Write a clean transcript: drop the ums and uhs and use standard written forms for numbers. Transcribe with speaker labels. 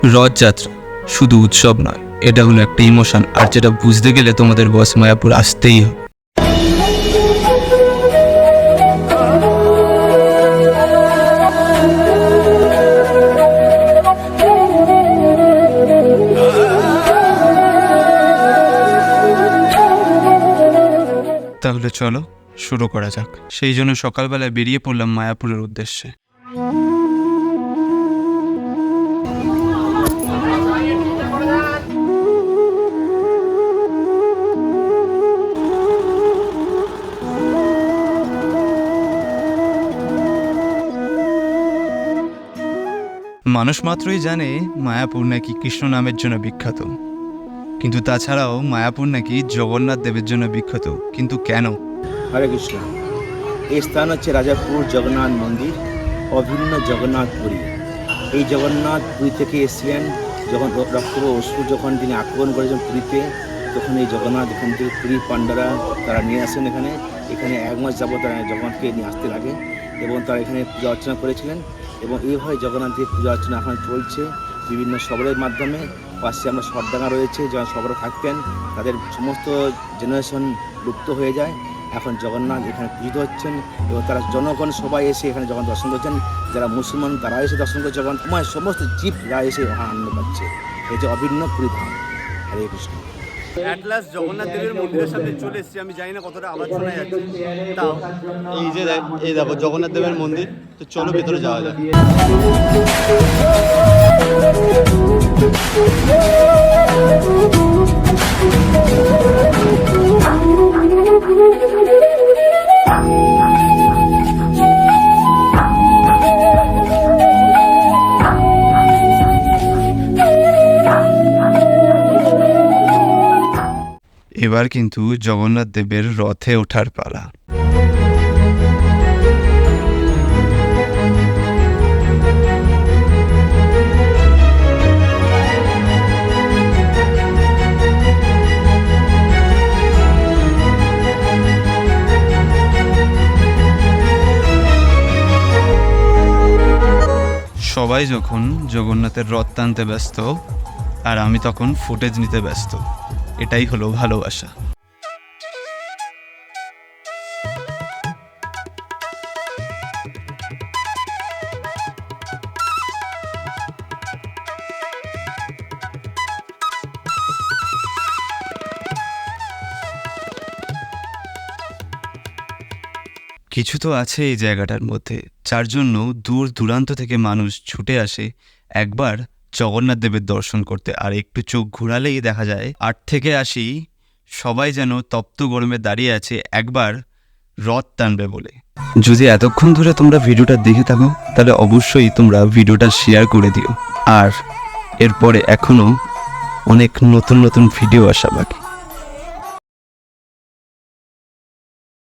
Speaker 1: রথযাত্রা শুধু উৎসব নয়, এটা হলো একটা ইমোশন, আর যেটা বুঝতে গেলে তোমাদের বস মায়াপুর আসতেই হবে। তাহলে চলো শুরু করা যাক। সেই জন্য সকালবেলায় বেরিয়ে পড়লাম মায়াপুরের উদ্দেশ্যে। মানুষ মাত্রই জানে মায়াপুর নাকি কৃষ্ণ নামের জন্য বিখ্যাত, কিন্তু তাছাড়াও মায়াপুর নাকি জগন্নাথ দেবের জন্য বিখ্যাত। কিন্তু কেন?
Speaker 2: হরে কৃষ্ণ। এই স্থান হচ্ছে রাজাপুর জগন্নাথ মন্দির, অভিন্ন জগন্নাথ পুরী। এই জগন্নাথ পুরী থেকে এসেছিলেন যখন রক্ত অসুর যখন তিনি আক্রমণ করেছেন পুরীতে, তখন এই জগন্নাথ এখান থেকে পুরীর পাণ্ডারা তারা নিয়ে আসেন এখানে 1 মাস যাবত তারা জগন্নাথকে নিয়ে আসতে লাগে এবং তারা এখানে পূজা অর্চনা করেছিলেন। এবং এইভাবে জগন্নাথের পূজা অর্চনা এখন চলছে বিভিন্ন শবরের মাধ্যমে। পাশে আমরা সরডাঙ্গা রয়েছে, যখন শবরে থাকতেন তাদের সমস্ত জেনারেশন লুপ্ত হয়ে যায়। এখন জগন্নাথ এখানে পূজিত হচ্ছেন এবং তারা জনগণ সবাই এসে এখানে যখন দর্শন করছেন, যারা মুসলমান তারা এসে দর্শন করছে, যখন সমস্ত জীবরা এসে আনন্দ পাচ্ছে। এই যে অভিন্ন পুরী ধাম। হরে কৃষ্ণ।
Speaker 3: অ্যাট লাস্ট জগন্নাথ দেবের মন্দিরের সামনে চলে এসেছি। আমি জানি না কতটা আওয়াজ শোনা যাচ্ছে, তাও এই দেখো জগন্নাথ দেবের মন্দির। তো চলো ভেতরে যাওয়া যাক।
Speaker 1: এবার কিন্তু জগন্নাথ দেবের রথে ওঠার পালা। সবাই যখন জগন্নাথের রথ টানতে ব্যস্ত, আর আমি তখন ফুটেজ নিতে ব্যস্ত। এটাই হলো ভালোবাসা। কিছু তো আছে এই জায়গাটার মধ্যে, যার জন্য দূর দূরান্ত থেকে মানুষ ছুটে আসে একবার জগন্নাথ দেবের দর্শন করতে। আর একটু চোখ ঘোরালেই দেখা যায় 8 থেকে 80 সবাই যেন তপ্ত গরমে দাঁড়িয়ে আছে একবার রথ টানবে বলে। যদি এতক্ষণ ধরে তোমরা ভিডিওটা দেখে থাকো, তাহলে অবশ্যই তোমরা ভিডিওটা শেয়ার করে দিও। আর এরপরে এখনো অনেক নতুন নতুন ভিডিও আসা বাকি।